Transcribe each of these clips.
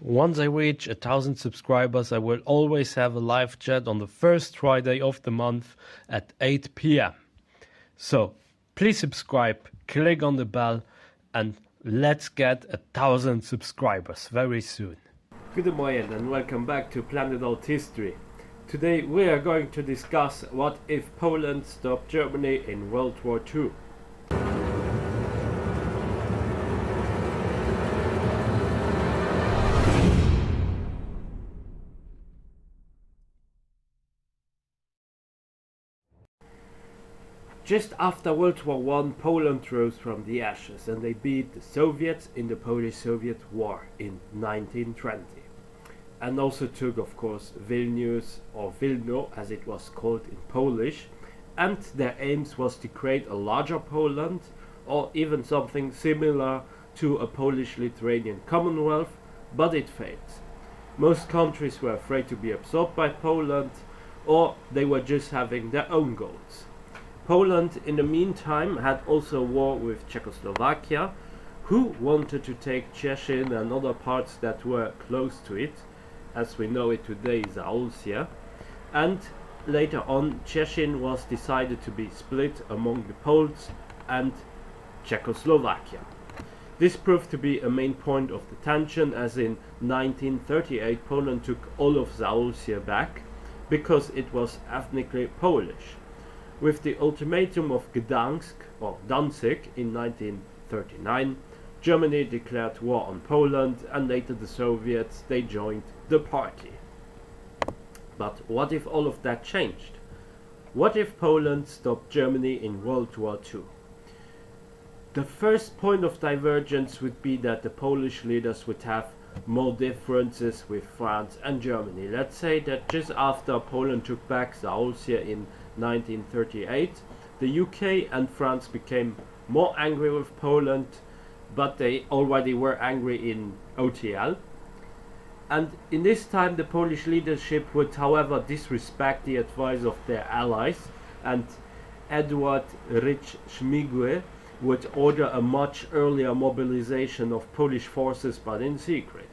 Once I reach 1,000 subscribers, I will always have a live chat on the first Friday of the month at 8 p.m. So please subscribe, click on the bell, and let's get 1,000 subscribers very soon. Good morning and welcome back to Planet Althistory. Today we are going to discuss what if Poland stopped Germany in World War II. Just after World War I, Poland rose from the ashes and they beat the Soviets in the Polish-Soviet War in 1920. And also took, of course, Vilnius, or Wilno as it was called in Polish, and their aims was to create a larger Poland, or even something similar to a Polish-Lithuanian Commonwealth, but it failed. Most countries were afraid to be absorbed by Poland, or they were just having their own goals. Poland, in the meantime, had also a war with Czechoslovakia, who wanted to take Chechnya and other parts that were close to it, as we know it today, Zaolzie, and later on Chechnya was decided to be split among the Poles and Czechoslovakia. This proved to be a main point of the tension, as in 1938 Poland took all of Zaolzie back because it was ethnically Polish. With the ultimatum of Gdansk or Danzig in 1939, Germany declared war on Poland, and later the Soviets, they joined the party. But what if all of that changed? What if Poland stopped Germany in World War II? The first point of divergence would be that the Polish leaders would have more differences with France and Germany. Let's say that just after Poland took back Zaolzie in 1938, the UK and France became more angry with Poland, but they already were angry in OTL. And in this time the Polish leadership would, however, disrespect the advice of their allies, and Edward Rydz Smigly would order a much earlier mobilization of Polish forces, but in secret.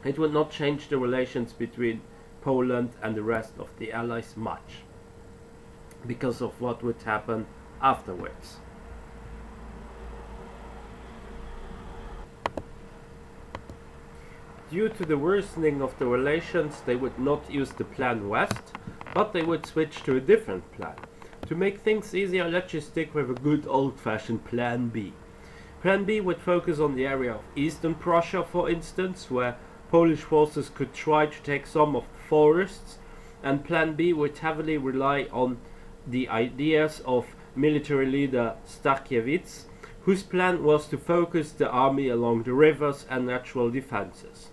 It would not change the relations between Poland and the rest of the allies much, because of what would happen afterwards. Due to the worsening of the relations, they would not use the Plan West, but they would switch to a different plan. To make things easier, let's just stick with a good old-fashioned Plan B. Plan B would focus on the area of Eastern Prussia, for instance, where Polish forces could try to take some of the forests, and Plan B would heavily rely on the ideas of military leader Starkiewicz, whose plan was to focus the army along the rivers and natural defenses.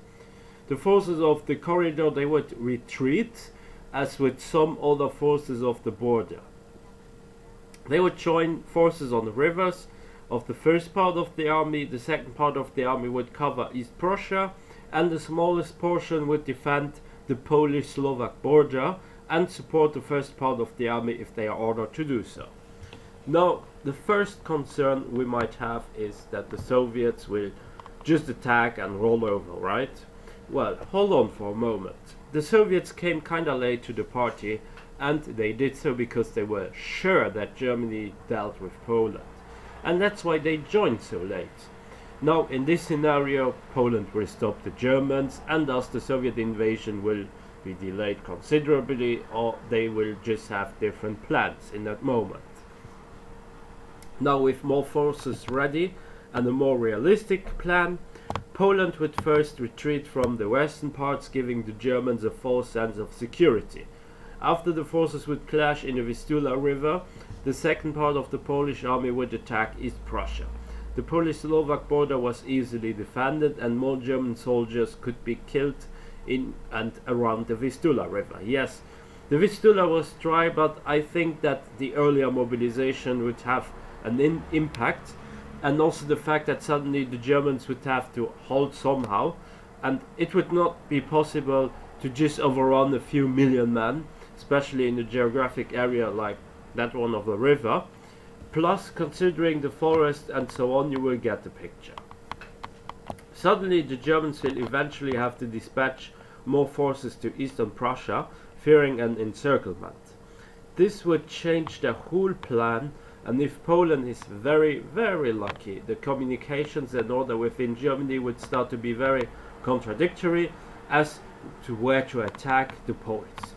The forces of the corridor, they would retreat, as with some other forces of the border. They would join forces on the rivers of the first part of the army. The second part of the army would cover East Prussia, and the smallest portion would defend the Polish-Slovak border and support the first part of the army if they are ordered to do so. Now, the first concern we might have is that the Soviets will just attack and roll over, right? Well, hold on for a moment. The Soviets came kinda late to the party, and they did so because they were sure that Germany dealt with Poland. And that's why they joined so late. Now, in this scenario, Poland will stop the Germans, and thus the Soviet invasion will be delayed considerably, or they will just have different plans in that moment. Now, with more forces ready and a more realistic plan, Poland would first retreat from the western parts, giving the Germans a false sense of security. After the forces would clash in the Vistula River, the second part of the Polish army would attack East Prussia. The Polish-Slovak border was easily defended, and more German soldiers could be killed in and around the Vistula River. Yes, the Vistula was dry, but I think that the earlier mobilization would have an impact, and also the fact that suddenly the Germans would have to halt somehow, and it would not be possible to just overrun a few million men, especially in a geographic area like that one of the river. Plus, considering the forest and so on, you will get the picture. Suddenly the Germans will eventually have to dispatch more forces to Eastern Prussia, fearing an encirclement. This would change the whole plan, and if Poland is very, very lucky, the communications and order within Germany would start to be very contradictory as to where to attack the Poles.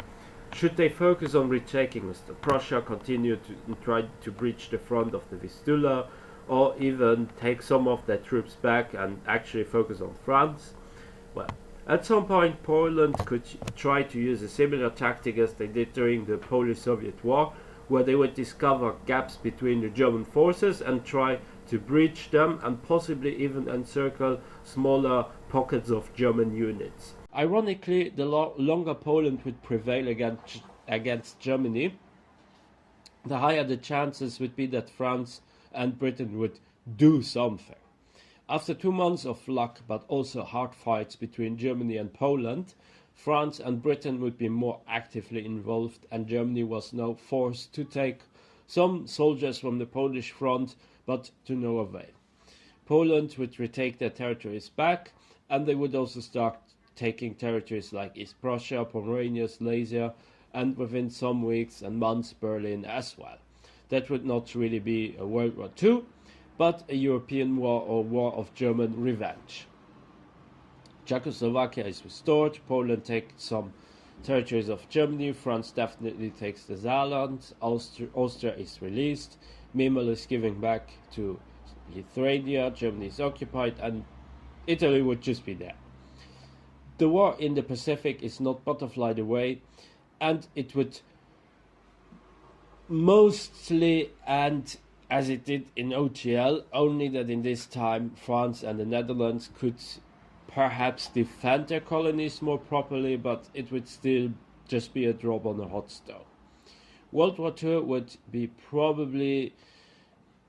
Should they focus on retaking Eastern Prussia, continue to try to breach the front of the Vistula, or even take some of their troops back and actually focus on France? Well, at some point Poland could try to use a similar tactic as they did during the Polish-Soviet War, where they would discover gaps between the German forces and try to breach them and possibly even encircle smaller pockets of German units. Ironically, the longer Poland would prevail against Germany, the higher the chances would be that France and Britain would do something. After 2 months of luck but also hard fights between Germany and Poland, France and Britain would be more actively involved, and Germany was now forced to take some soldiers from the Polish front, but to no avail. Poland would retake their territories back, and they would also start taking territories like East Prussia, Pomerania, Silesia, and within some weeks and months Berlin as well. That would not really be a World War II, but a European war or war of German revenge. Czechoslovakia is restored, Poland takes some territories of Germany, France definitely takes the Saarland, Austria is released, Memel is giving back to Lithuania, Germany is occupied, and Italy would just be there. The war in the Pacific is not butterflied away, and it would mostly end as it did in OTL, only that in this time France and the Netherlands could perhaps defend their colonies more properly, but it would still just be a drop on a hot stone. World War II would be probably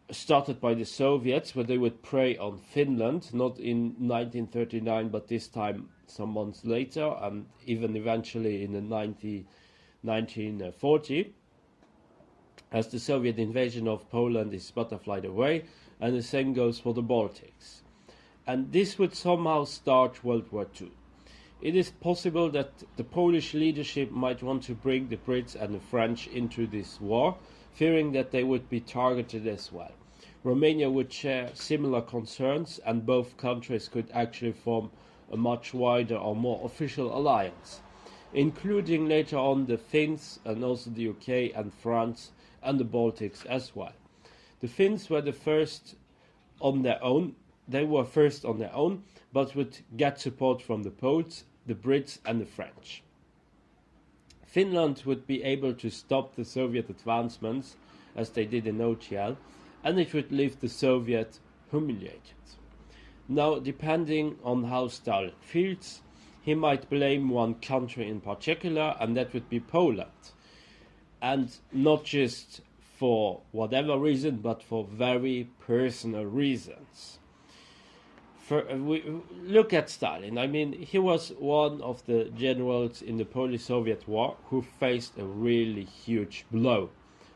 started by the Soviets, where they would prey on Finland, not in 1939, but this time some months later, and even eventually in the 1940, as the Soviet invasion of Poland is butterflied away, and the same goes for the Baltics. And this would somehow start World War II. It is possible that the Polish leadership might want to bring the Brits and the French into this war, fearing that they would be targeted as well. Romania would share similar concerns, and both countries could actually form a much wider or more official alliance, including later on the Finns and also the UK and France and the Baltics as well. The Finns were the first on their own. They were first on their own, but would get support from the Poles, the Brits and the French. Finland would be able to stop the Soviet advancements, as they did in OTL, and it would leave the Soviet humiliated. Now, depending on how Stalin feels, he might blame one country in particular, and that would be Poland. And not just for whatever reason, but for very personal reasons. Look at Stalin. I mean, he was one of the generals in the Polish-Soviet War who faced a really huge blow.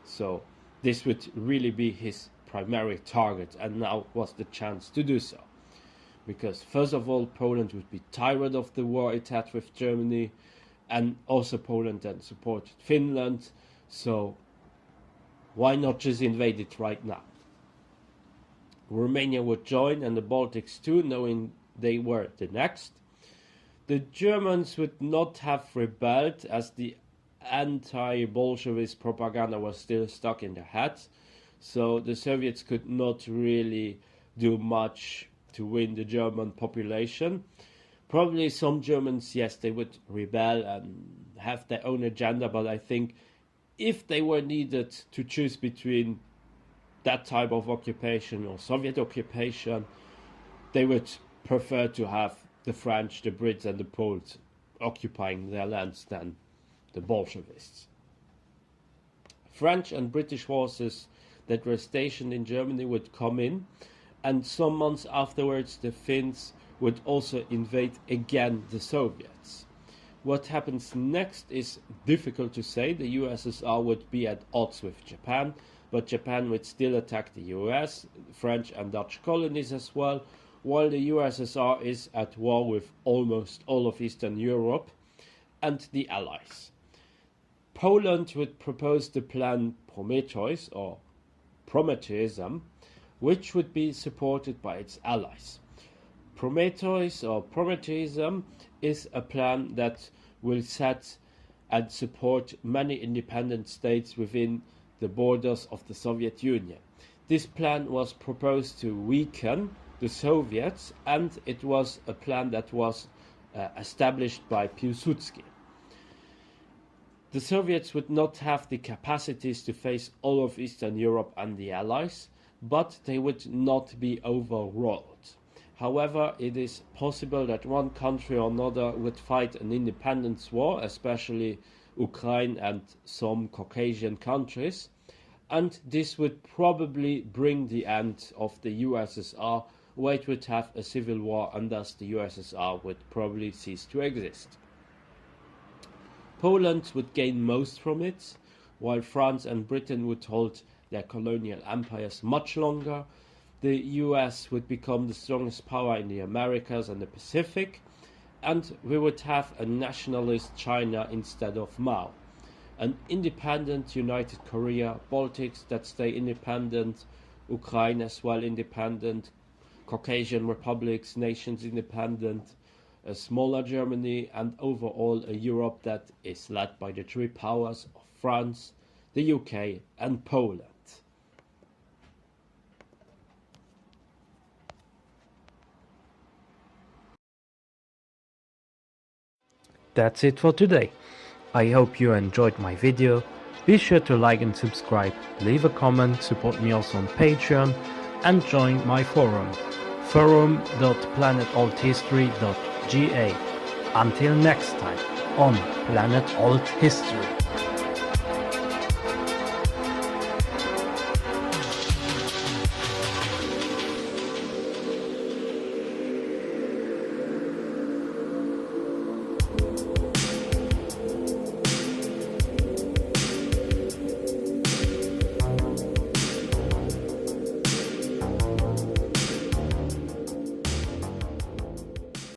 So this would really be his primary target, and now was the chance to do so. Because first of all, Poland would be tired of the war it had with Germany, and also Poland then supported Finland, so why not just invade it right now? Romania would join, and the Baltics too, knowing they were the next. The Germans would not have rebelled, as the anti-Bolshevist propaganda was still stuck in their heads, so the Soviets could not really do much to win the German population. Probably some Germans, yes, they would rebel and have their own agenda, but I think if they were needed to choose between that type of occupation or Soviet occupation, they would prefer to have the French, the Brits and the Poles occupying their lands than the Bolshevists. French and British forces that were stationed in Germany would come in, and some months afterwards the Finns would also invade again the Soviets. What happens next is difficult to say. The USSR would be at odds with Japan, but Japan would still attack the US, French and Dutch colonies as well, while the USSR is at war with almost all of Eastern Europe and the Allies. Poland would propose the plan Prometheus, or Prometheism, which would be supported by its allies. Prometheus or Prometheism is a plan that will set and support many independent states within the borders of the Soviet Union. This plan was proposed to weaken the Soviets, and it was a plan that was established by Piłsudski. The Soviets would not have the capacities to face all of Eastern Europe and the Allies, but they would not be overawed. However, it is possible that one country or another would fight an independence war, especially Ukraine and some Caucasian countries, and this would probably bring the end of the USSR, where it would have a civil war, and thus the USSR would probably cease to exist. Poland would gain most from it, while France and Britain would hold their colonial empires much longer. The US would become the strongest power in the Americas and the Pacific, and we would have a nationalist China instead of Mao. An independent united Korea, Baltics that stay independent, Ukraine as well independent, Caucasian republics, nations independent, a smaller Germany, and overall a Europe that is led by the three powers of France, the UK and Poland. That's it for today. I hope you enjoyed my video. Be sure to like and subscribe, leave a comment, support me also on Patreon, and join my forum, forum.planetalthistory.ga. Until next time on Planet Alt History.